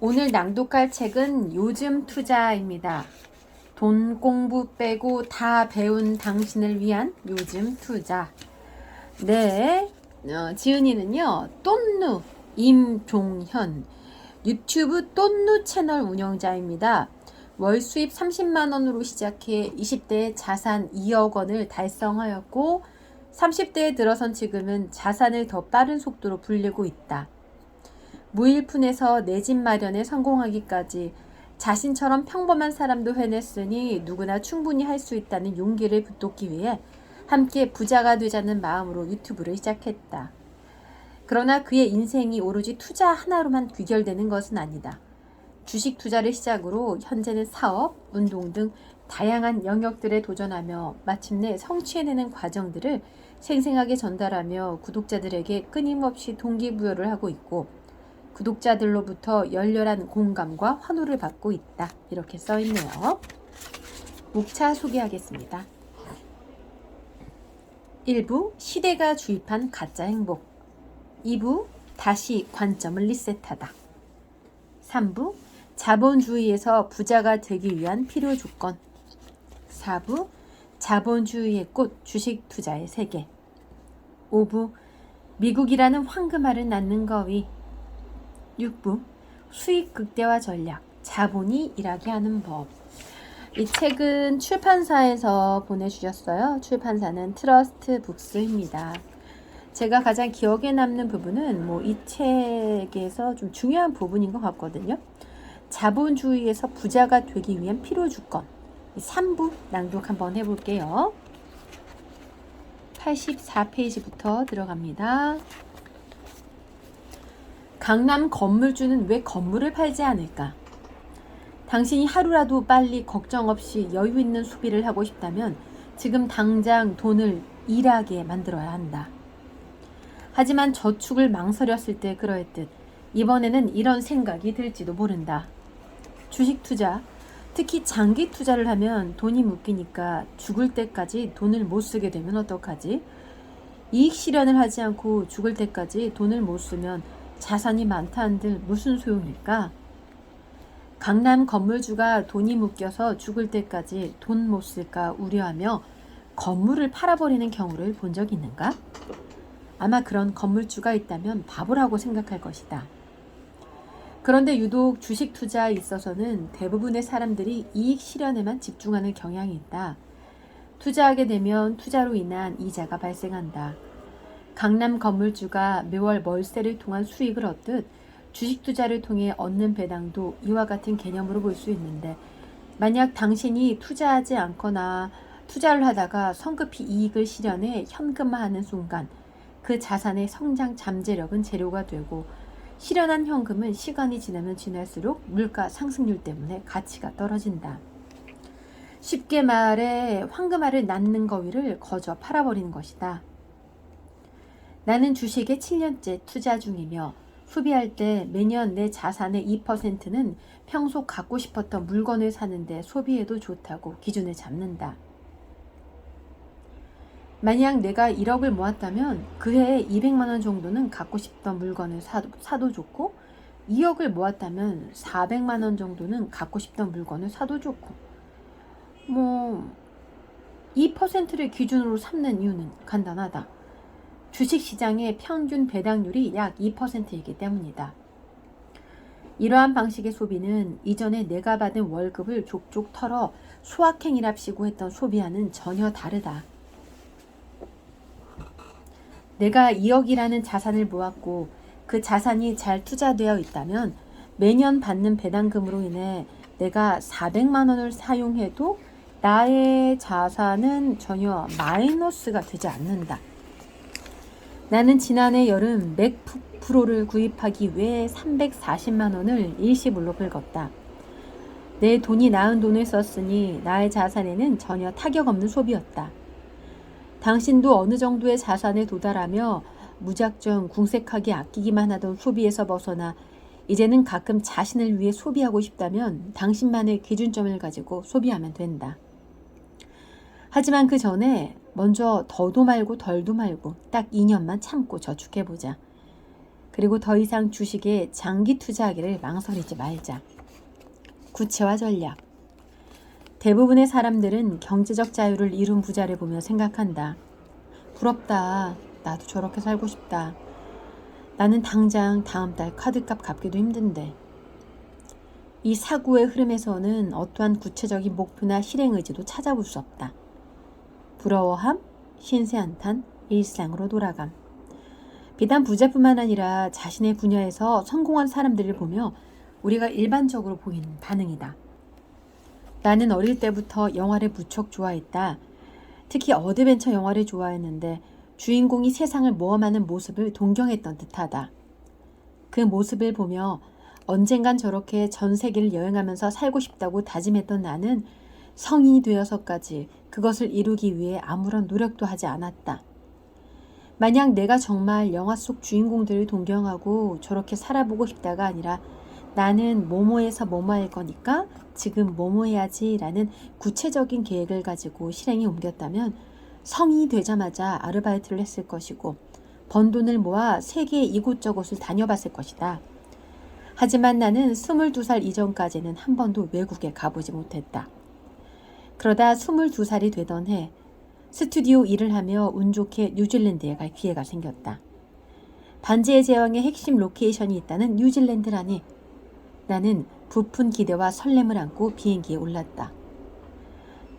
오늘 낭독할 책은 요즘 투자입니다. 돈 공부 빼고 다 배운 당신을 위한 요즘 투자. 네, 지은이는요, 똔누 임종현 유튜브 똔누 채널 운영자입니다. 월 수입 30만 원으로 시작해 20대에 자산 2억 원을 달성하였고 30대에 들어선 지금은 자산을 더 빠른 속도로 불리고 있다. 무일푼에서 내 집 마련에 성공하기까지 자신처럼 평범한 사람도 해냈으니 누구나 충분히 할 수 있다는 용기를 북돋기 위해 함께 부자가 되자는 마음으로 유튜브를 시작했다. 그러나 그의 인생이 오로지 투자 하나로만 귀결되는 것은 아니다. 주식 투자를 시작으로 현재는 사업, 운동 등 다양한 영역들에 도전하며 마침내 성취해내는 과정들을 생생하게 전달하며 구독자들에게 끊임없이 동기부여를 하고 있고 구독자들로부터 열렬한 공감과 환호를 받고 있다. 이렇게 써있네요. 목차 소개하겠습니다. 1부 시대가 주입한 가짜 행복. 2부 다시 관점을 리셋하다. 3부 자본주의에서 부자가 되기 위한 필요 조건. 4부 자본주의의 꽃 주식 투자의 세계. 5부 미국이라는 황금알을 낳는 거위. 6부 수익 극대화 전략, 자본이 일하게 하는 법. 이 책은 출판사에서 보내주셨어요. 출판사는 트러스트 북스입니다. 제가 가장 기억에 남는 부분은 이 책에서 좀 중요한 부분인 것 같거든요. 자본주의에서 부자가 되기 위한 필요 조건. 3부 낭독 한번 해볼게요. 84페이지부터 들어갑니다. 강남 건물주는 왜 건물을 팔지 않을까? 당신이 하루라도 빨리 걱정 없이 여유 있는 소비를 하고 싶다면 지금 당장 돈을 일하게 만들어야 한다. 하지만 저축을 망설였을 때 그러했듯 이번에는 이런 생각이 들지도 모른다. 주식 투자, 특히 장기 투자를 하면 돈이 묶이니까 죽을 때까지 돈을 못 쓰게 되면 어떡하지? 이익 실현을 하지 않고 죽을 때까지 돈을 못 쓰면 자산이 많다 한들 무슨 소용일까? 강남 건물주가 돈이 묶여서 죽을 때까지 돈 못 쓸까 우려하며 건물을 팔아버리는 경우를 본 적 있는가? 아마 그런 건물주가 있다면 바보라고 생각할 것이다. 그런데 유독 주식 투자에 있어서는 대부분의 사람들이 이익 실현에만 집중하는 경향이 있다. 투자하게 되면 투자로 인한 이자가 발생한다. 강남 건물주가 매월 월세를 통한 수익을 얻듯 주식 투자를 통해 얻는 배당도 이와 같은 개념으로 볼 수 있는데 만약 당신이 투자하지 않거나 투자를 하다가 성급히 이익을 실현해 현금화하는 순간 그 자산의 성장 잠재력은 제로가 되고 실현한 현금은 시간이 지나면 지날수록 물가 상승률 때문에 가치가 떨어진다. 쉽게 말해 황금알을 낳는 거위를 거저 팔아버리는 것이다. 나는 주식에 7년째 투자 중이며 소비할 때 매년 내 자산의 2%는 평소 갖고 싶었던 물건을 사는데 소비해도 좋다고 기준을 잡는다. 만약 내가 1억을 모았다면 그 해에 200만 원 정도는 갖고 싶던 물건을 사도 좋고 2억을 모았다면 400만 원 정도는 갖고 싶던 물건을 사도 좋고 2%를 기준으로 삼는 이유는 간단하다. 주식시장의 평균 배당률이 약 2%이기 때문이다. 이러한 방식의 소비는 이전에 내가 받은 월급을 족족 털어 소확행이랍시고 했던 소비와는 전혀 다르다. 내가 2억이라는 자산을 모았고 그 자산이 잘 투자되어 있다면 매년 받는 배당금으로 인해 내가 400만 원을 사용해도 나의 자산은 전혀 마이너스가 되지 않는다. 나는 지난해 여름 맥프로를 구입하기 위해 340만 원을 일시불로 긁었다. 내 돈이 나은 돈을 썼으니 나의 자산에는 전혀 타격 없는 소비였다. 당신도 어느 정도의 자산에 도달하며 무작정 궁색하게 아끼기만 하던 소비에서 벗어나 이제는 가끔 자신을 위해 소비하고 싶다면 당신만의 기준점을 가지고 소비하면 된다. 하지만 그 전에 먼저 더도 말고 덜도 말고 딱 2년만 참고 저축해보자. 그리고 더 이상 주식에 장기 투자하기를 망설이지 말자. 구체화 전략. 대부분의 사람들은 경제적 자유를 이룬 부자를 보며 생각한다. 부럽다. 나도 저렇게 살고 싶다. 나는 당장 다음 달 카드값 갚기도 힘든데. 이 사고의 흐름에서는 어떠한 구체적인 목표나 실행 의지도 찾아볼 수 없다. 부러워함, 신세한탄, 일상으로 돌아감. 비단 부자뿐만 아니라 자신의 분야에서 성공한 사람들을 보며 우리가 일반적으로 보이는 반응이다. 나는 어릴 때부터 영화를 무척 좋아했다. 특히 어드벤처 영화를 좋아했는데 주인공이 세상을 모험하는 모습을 동경했던 듯하다. 그 모습을 보며 언젠간 저렇게 전 세계를 여행하면서 살고 싶다고 다짐했던 나는 성인이 되어서까지 그것을 이루기 위해 아무런 노력도 하지 않았다. 만약 내가 정말 영화 속 주인공들을 동경하고 저렇게 살아보고 싶다가 아니라 나는 뭐뭐해서 뭐뭐할 거니까 지금 뭐뭐 해야지 라는 구체적인 계획을 가지고 실행에 옮겼다면 성인이 되자마자 아르바이트를 했을 것이고 번 돈을 모아 세계 이곳저곳을 다녀봤을 것이다. 하지만 나는 22살 이전까지는 한 번도 외국에 가보지 못했다. 그러다 22살이 되던 해 스튜디오 일을 하며 운 좋게 뉴질랜드에 갈 기회가 생겼다. 반지의 제왕의 핵심 로케이션이 있다는 뉴질랜드라니. 나는 부푼 기대와 설렘을 안고 비행기에 올랐다.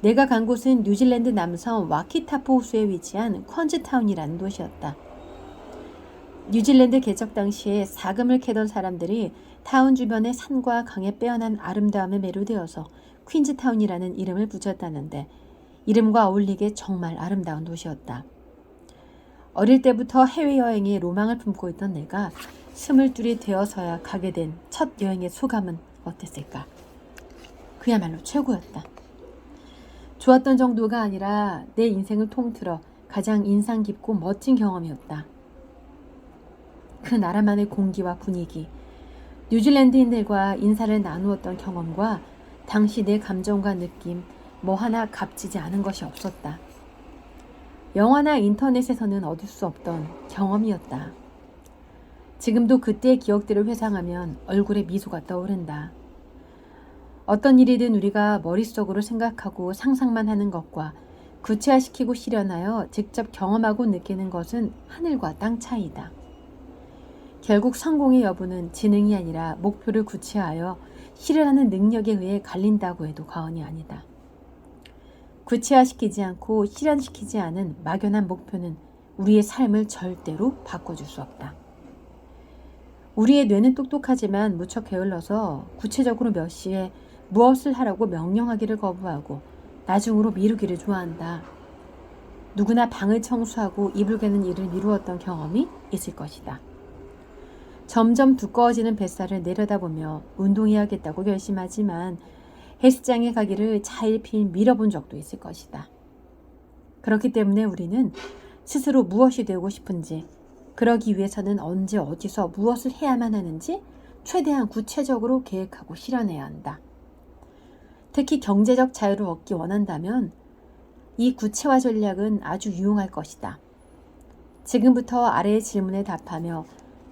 내가 간 곳은 뉴질랜드 남섬 와키타포 호수에 위치한 퀀즈타운이라는 도시였다. 뉴질랜드 개척 당시에 사금을 캐던 사람들이 타운 주변의 산과 강에 빼어난 아름다움에 매료되어서 퀸즈타운이라는 이름을 붙였다는데 이름과 어울리게 정말 아름다운 도시였다. 어릴 때부터 해외여행에 로망을 품고 있던 내가 22이 되어서야 가게 된 첫 여행의 소감은 어땠을까? 그야말로 최고였다. 좋았던 정도가 아니라 내 인생을 통틀어 가장 인상 깊고 멋진 경험이었다. 그 나라만의 공기와 분위기, 뉴질랜드인들과 인사를 나누었던 경험과 당시 내 감정과 느낌, 뭐 하나 값지지 않은 것이 없었다. 영화나 인터넷에서는 얻을 수 없던 경험이었다. 지금도 그때의 기억들을 회상하면 얼굴에 미소가 떠오른다. 어떤 일이든 우리가 머릿속으로 생각하고 상상만 하는 것과 구체화시키고 실현하여 직접 경험하고 느끼는 것은 하늘과 땅 차이다. 결국 성공의 여부는 지능이 아니라 목표를 구체화하여 실현하는 능력에 의해 갈린다고 해도 과언이 아니다. 구체화시키지 않고 실현시키지 않은 막연한 목표는 우리의 삶을 절대로 바꿔줄 수 없다. 우리의 뇌는 똑똑하지만 무척 게을러서 구체적으로 몇 시에 무엇을 하라고 명령하기를 거부하고 나중으로 미루기를 좋아한다. 누구나 방을 청소하고 이불 개는 일을 미루었던 경험이 있을 것이다. 점점 두꺼워지는 뱃살을 내려다보며 운동해야겠다고 결심하지만 헬스장에 가기를 차일피일 미뤄본 적도 있을 것이다. 그렇기 때문에 우리는 스스로 무엇이 되고 싶은지, 그러기 위해서는 언제 어디서 무엇을 해야만 하는지 최대한 구체적으로 계획하고 실현해야 한다. 특히 경제적 자유를 얻기 원한다면 이 구체화 전략은 아주 유용할 것이다. 지금부터 아래의 질문에 답하며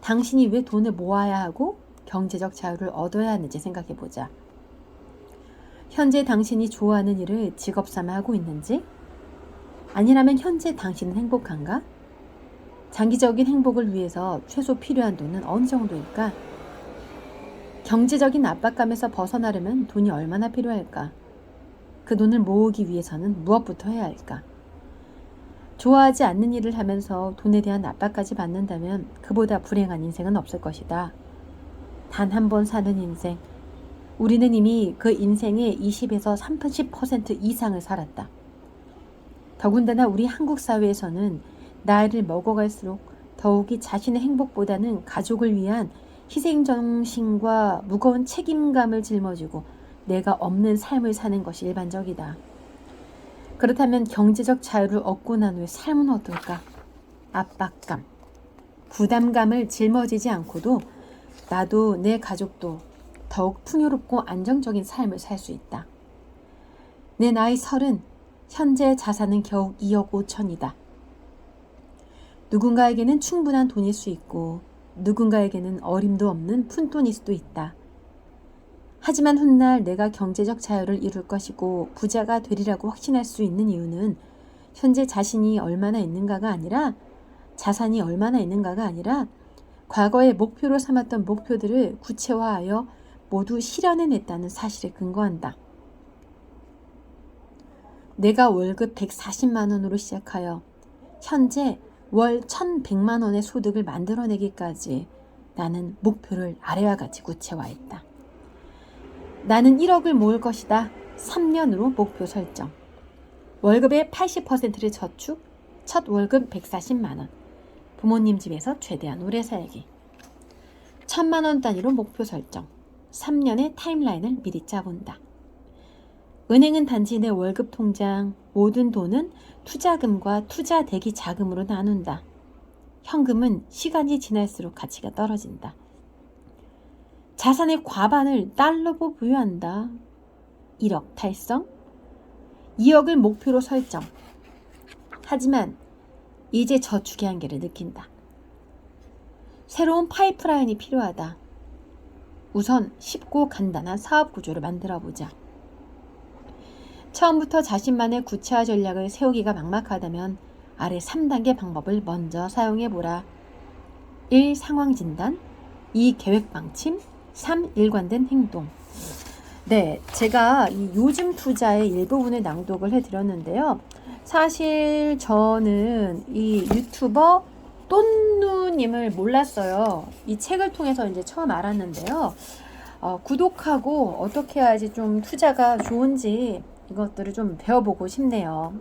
당신이 왜 돈을 모아야 하고 경제적 자유를 얻어야 하는지 생각해보자. 현재 당신이 좋아하는 일을 직업 삼아 하고 있는지? 아니라면 현재 당신은 행복한가? 장기적인 행복을 위해서 최소 필요한 돈은 어느 정도일까? 경제적인 압박감에서 벗어나려면 돈이 얼마나 필요할까? 그 돈을 모으기 위해서는 무엇부터 해야 할까? 좋아하지 않는 일을 하면서 돈에 대한 압박까지 받는다면 그보다 불행한 인생은 없을 것이다. 단 한 번 사는 인생. 우리는 이미 그 인생의 20에서 30% 이상을 살았다. 더군다나 우리 한국 사회에서는 나이를 먹어갈수록 더욱이 자신의 행복보다는 가족을 위한 희생정신과 무거운 책임감을 짊어지고 내가 없는 삶을 사는 것이 일반적이다. 그렇다면 경제적 자유를 얻고 난 후에 삶은 어떨까? 압박감, 부담감을 짊어지지 않고도 나도 내 가족도 더욱 풍요롭고 안정적인 삶을 살 수 있다. 내 나이 30, 현재 자산은 겨우 2억 5천이다. 누군가에게는 충분한 돈일 수 있고 누군가에게는 어림도 없는 푼돈일 수도 있다. 하지만 훗날 내가 경제적 자유를 이룰 것이고 부자가 되리라고 확신할 수 있는 이유는 현재 자신이 얼마나 있는가가 아니라 자산이 얼마나 있는가가 아니라 과거에 목표로 삼았던 목표들을 구체화하여 모두 실현해냈다는 사실에 근거한다. 내가 월급 140만 원으로 시작하여 현재 월 1100만 원의 소득을 만들어내기까지 나는 목표를 아래와 같이 구체화했다. 나는 1억을 모을 것이다. 3년으로 목표 설정. 월급의 80%를 저축, 첫 월급 140만 원. 부모님 집에서 최대한 오래 살기. 1000만 원 단위로 목표 설정. 3년의 타임라인을 미리 짜본다. 은행은 단지 내 월급 통장, 모든 돈은 투자금과 투자 대기 자금으로 나눈다. 현금은 시간이 지날수록 가치가 떨어진다. 자산의 과반을 달러로 부여한다. 1억 달성, 2억을 목표로 설정. 하지만 이제 저축의 한계를 느낀다. 새로운 파이프라인이 필요하다. 우선 쉽고 간단한 사업 구조를 만들어보자. 처음부터 자신만의 구체화 전략을 세우기가 막막하다면 아래 3단계 방법을 먼저 사용해보라. 1. 상황 진단, 2. 계획 방침, 3. 일관된 행동. 네, 제가 이 요즘 투자의 일부분을 낭독을 해드렸는데요. 사실 저는 이 유튜버 똔누님을 몰랐어요. 이 책을 통해서 이제 처음 알았는데요. 구독하고 어떻게 해야지 좀 투자가 좋은지 이것들을 좀 배워보고 싶네요.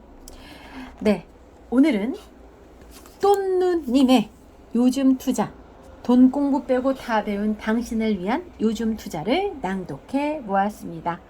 네, 오늘은 똔누님의 요즘 투자, 돈 공부 빼고 다 배운 당신을 위한 요즘 투자를 낭독해 보았습니다.